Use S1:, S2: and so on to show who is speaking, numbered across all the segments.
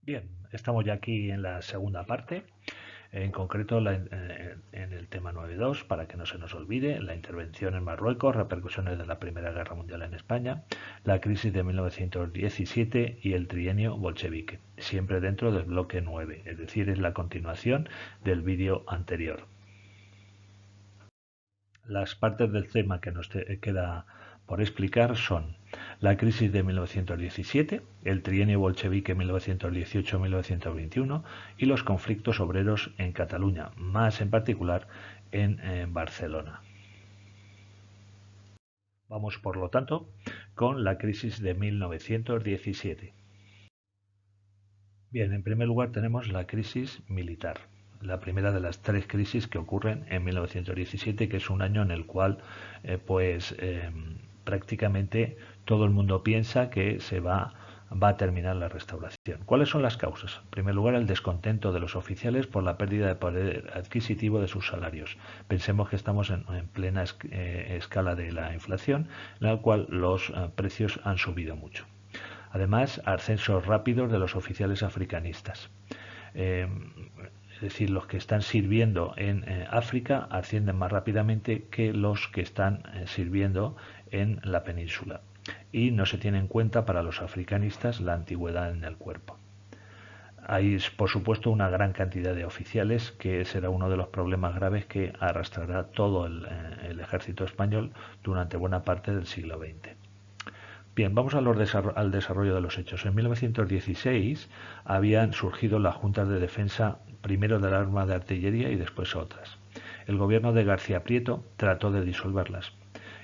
S1: Bien, estamos ya aquí en la segunda parte, en concreto en el tema 9.2, para que no se nos olvide, la intervención en Marruecos, repercusiones de la Primera Guerra Mundial en España, la crisis de 1917 y el trienio bolchevique, siempre dentro del bloque 9, es decir, es la continuación del vídeo anterior. Las partes del tema que nos queda por explicar son la crisis de 1917, el trienio bolchevique 1918-1921 y los conflictos obreros en Cataluña, más en particular en Barcelona. Vamos, por lo tanto, con la crisis de 1917. Bien, en primer lugar tenemos la crisis militar, la primera de las tres crisis que ocurren en 1917, que es un año en el cual prácticamente todo el mundo piensa que va a terminar la restauración. ¿Cuáles son las causas? En primer lugar, el descontento de los oficiales por la pérdida de poder adquisitivo de sus salarios. Pensemos que estamos en plena escala de la inflación, en la cual los precios han subido mucho. Además, ascensos rápidos de los oficiales africanistas. Es decir, los que están sirviendo en África ascienden más rápidamente que los que están sirviendo en la península. Y no se tiene en cuenta para los africanistas la antigüedad en el cuerpo. Hay, por supuesto, una gran cantidad de oficiales, que será uno de los problemas graves que arrastrará todo el ejército español durante buena parte del siglo XX. Bien, vamos al desarrollo de los hechos. En 1916 habían surgido las juntas de defensa, primero del arma de artillería y después otras. El gobierno de García Prieto trató de disolverlas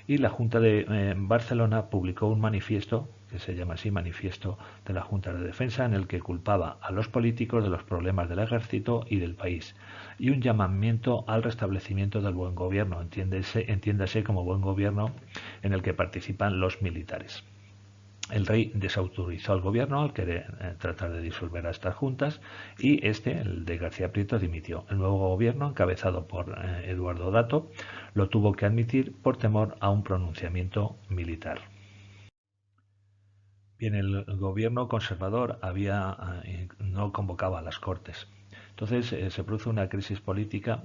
S1: y la Junta de Barcelona publicó un manifiesto, que se llama así, Manifiesto de la Junta de Defensa, en el que culpaba a los políticos de los problemas del ejército y del país, y un llamamiento al restablecimiento del buen gobierno, entiéndase como buen gobierno en el que participan los militares. El rey desautorizó al gobierno al querer tratar de disolver a estas juntas y el de García Prieto, dimitió. El nuevo gobierno, encabezado por Eduardo Dato, lo tuvo que admitir por temor a un pronunciamiento militar. Bien, el gobierno conservador no convocaba a las Cortes. Entonces se produce una crisis política,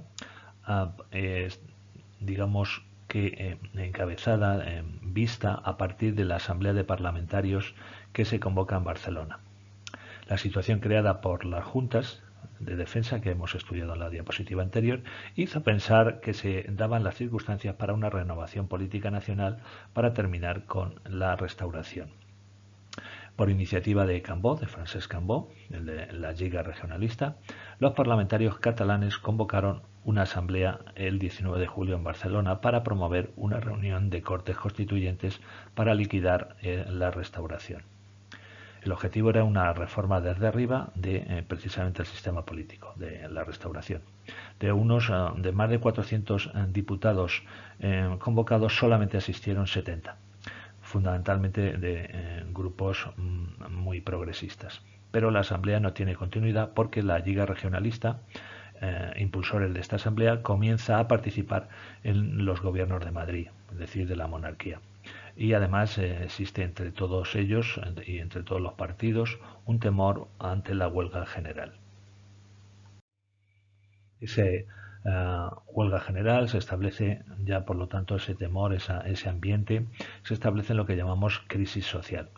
S1: digamos, que encabezada, vista a partir de la Asamblea de Parlamentarios que se convoca en Barcelona. La situación creada por las juntas de defensa que hemos estudiado en la diapositiva anterior hizo pensar que se daban las circunstancias para una renovación política nacional para terminar con la restauración. Por iniciativa de Cambó, de Francesc Cambó, el de la Lliga Regionalista, los parlamentarios catalanes convocaron una asamblea el 19 de julio en Barcelona para promover una reunión de Cortes Constituyentes para liquidar la restauración. El objetivo era una reforma desde arriba de precisamente el sistema político, de la restauración. De más de 400 diputados convocados, solamente asistieron 70, fundamentalmente de grupos muy progresistas. Pero la asamblea no tiene continuidad porque la Lliga Regionalista, impulsores de esta asamblea, comienza a participar en los gobiernos de Madrid, es decir, de la monarquía. Y además existe entre todos ellos y entre todos los partidos un temor ante la huelga general. Ese huelga general se establece ya, por lo tanto, ese temor, ese ambiente, se establece en lo que llamamos crisis social.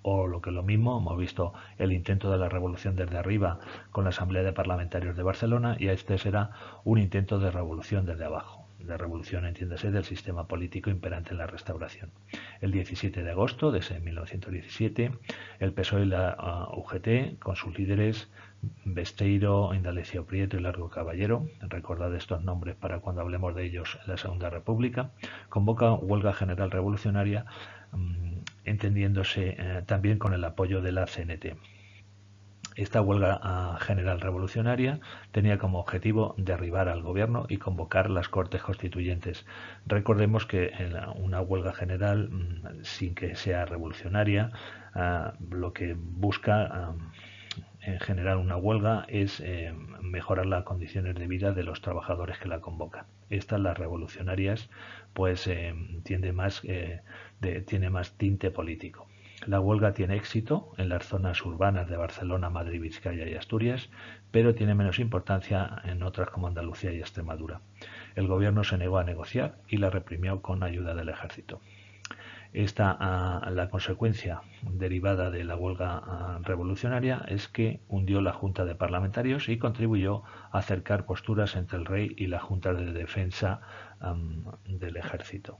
S1: O lo que es lo mismo, hemos visto el intento de la revolución desde arriba con la Asamblea de Parlamentarios de Barcelona, y este será un intento de revolución desde abajo. De revolución, entiéndase, del sistema político imperante en la restauración. El 17 de agosto de ese 1917, el PSOE y la UGT, con sus líderes Besteiro, Indalecio Prieto y Largo Caballero, recordad estos nombres para cuando hablemos de ellos en la Segunda República, convoca huelga general revolucionaria, entendiéndose también con el apoyo de la CNT. Esta huelga general revolucionaria tenía como objetivo derribar al gobierno y convocar las Cortes Constituyentes. Recordemos que una huelga general, sin que sea revolucionaria, lo que busca en general una huelga es mejorar las condiciones de vida de los trabajadores que la convocan. Estas, las revolucionarias, pues tiene más tinte político. La huelga tiene éxito en las zonas urbanas de Barcelona, Madrid, Vizcaya y Asturias, pero tiene menos importancia en otras como Andalucía y Extremadura. El gobierno se negó a negociar y la reprimió con ayuda del ejército. La consecuencia derivada de la huelga revolucionaria es que hundió la Junta de Parlamentarios y contribuyó a acercar posturas entre el rey y la Junta de Defensa del Ejército.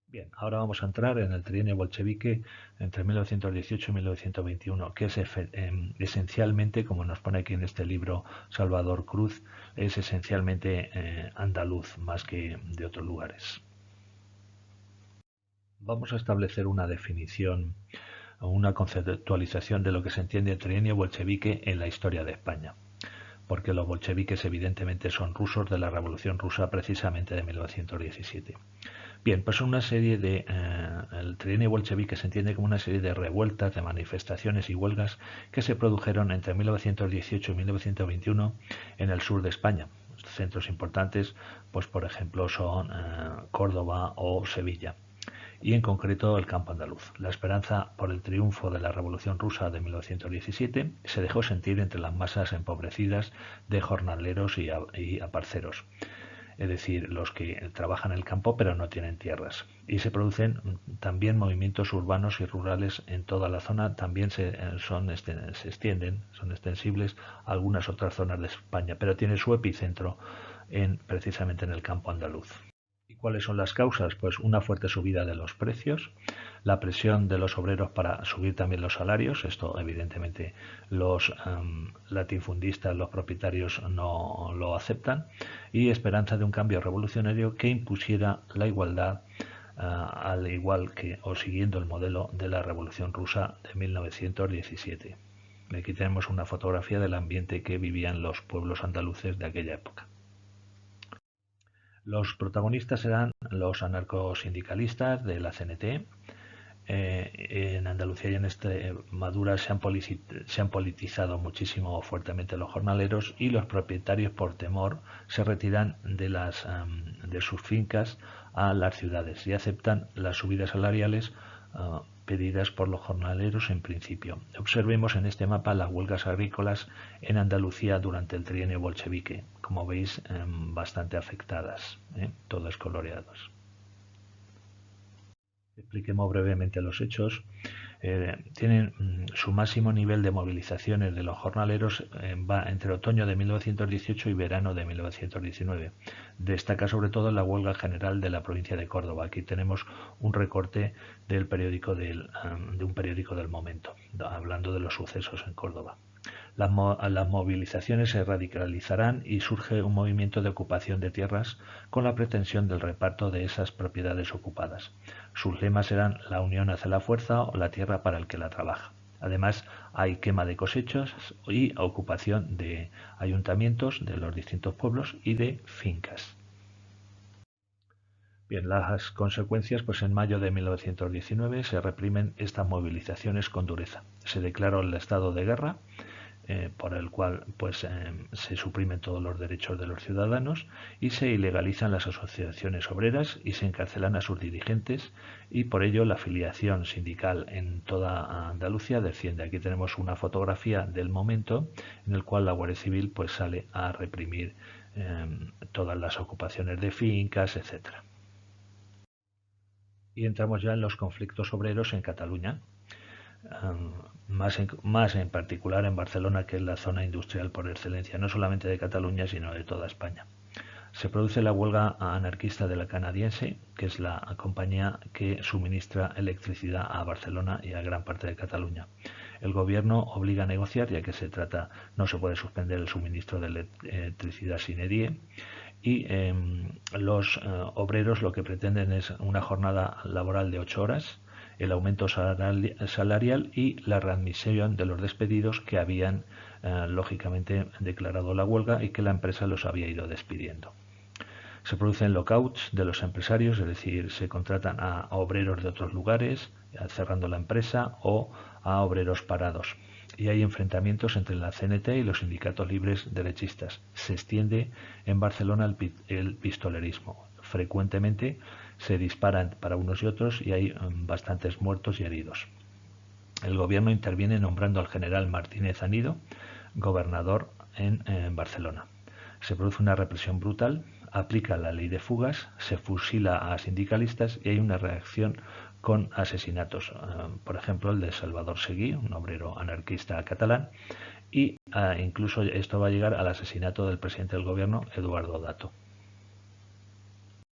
S1: Bien, ahora vamos a entrar en el trienio bolchevique entre 1918 y 1921, que es esencialmente, como nos pone aquí en este libro Salvador Cruz, es esencialmente andaluz más que de otros lugares. Vamos a establecer una definición o una conceptualización de lo que se entiende trienio bolchevique en la historia de España, porque los bolcheviques evidentemente son rusos de la Revolución Rusa precisamente de 1917. Bien, pues una serie de... el trienio bolchevique se entiende como una serie de revueltas, de manifestaciones y huelgas que se produjeron entre 1918 y 1921 en el sur de España. Centros importantes, pues por ejemplo, son Córdoba o Sevilla, y en concreto el campo andaluz. La esperanza por el triunfo de la Revolución Rusa de 1917 se dejó sentir entre las masas empobrecidas de jornaleros y aparceros, es decir, los que trabajan en el campo pero no tienen tierras. Y se producen también movimientos urbanos y rurales en toda la zona, también se extienden, son extensibles a algunas otras zonas de España, pero tiene su epicentro precisamente en el campo andaluz. ¿Y cuáles son las causas? Pues una fuerte subida de los precios, la presión de los obreros para subir también los salarios. Esto evidentemente los latifundistas, los propietarios no lo aceptan, y esperanza de un cambio revolucionario que impusiera la igualdad al igual que o siguiendo el modelo de la Revolución Rusa de 1917. Aquí tenemos una fotografía del ambiente que vivían los pueblos andaluces de aquella época. Los protagonistas eran los anarcosindicalistas de la CNT. En Andalucía y en Extremadura se han politizado muchísimo fuertemente los jornaleros, y los propietarios por temor se retiran de sus fincas a las ciudades y aceptan las subidas salariales pedidas por los jornaleros en principio. Observemos en este mapa las huelgas agrícolas en Andalucía durante el trienio bolchevique, como veis bastante afectadas, todas coloreadas. Expliquemos brevemente los hechos. Tienen su máximo nivel de movilizaciones de los jornaleros va entre otoño de 1918 y verano de 1919. Destaca sobre todo la huelga general de la provincia de Córdoba. Aquí tenemos un recorte de un periódico del momento, hablando de los sucesos en Córdoba. Las movilizaciones se radicalizarán y surge un movimiento de ocupación de tierras con la pretensión del reparto de esas propiedades ocupadas. Sus lemas serán la unión hace la fuerza o la tierra para el que la trabaja. Además, hay quema de cosechas y ocupación de ayuntamientos de los distintos pueblos y de fincas. Bien, las consecuencias, pues en mayo de 1919 se reprimen estas movilizaciones con dureza. Se declaró el estado de guerra, por el cual se suprimen todos los derechos de los ciudadanos y se ilegalizan las asociaciones obreras y se encarcelan a sus dirigentes, y por ello la afiliación sindical en toda Andalucía desciende. Aquí tenemos una fotografía del momento en el cual la Guardia Civil sale a reprimir todas las ocupaciones de fincas, etcétera. Y entramos ya en los conflictos obreros en Cataluña. Más en particular en Barcelona, que es la zona industrial por excelencia, no solamente de Cataluña, sino de toda España. Se produce la huelga anarquista de la Canadiense, que es la compañía que suministra electricidad a Barcelona y a gran parte de Cataluña. El gobierno obliga a negociar, ya que no se puede suspender el suministro de electricidad sine die, y los obreros lo que pretenden es una jornada laboral de 8 horas, el aumento salarial y la readmisión de los despedidos que habían lógicamente declarado la huelga y que la empresa los había ido despidiendo. Se producen lockouts de los empresarios, es decir, se contratan a obreros de otros lugares, cerrando la empresa, o a obreros parados. Y hay enfrentamientos entre la CNT y los sindicatos libres derechistas. Se extiende en Barcelona el pistolerismo. Frecuentemente se disparan para unos y otros y hay bastantes muertos y heridos. El gobierno interviene nombrando al general Martínez Anido gobernador en Barcelona. Se produce una represión brutal, aplica la ley de fugas, se fusila a sindicalistas y hay una reacción con asesinatos. Por ejemplo, el de Salvador Seguí, un obrero anarquista catalán, y incluso esto va a llegar al asesinato del presidente del gobierno, Eduardo Dato.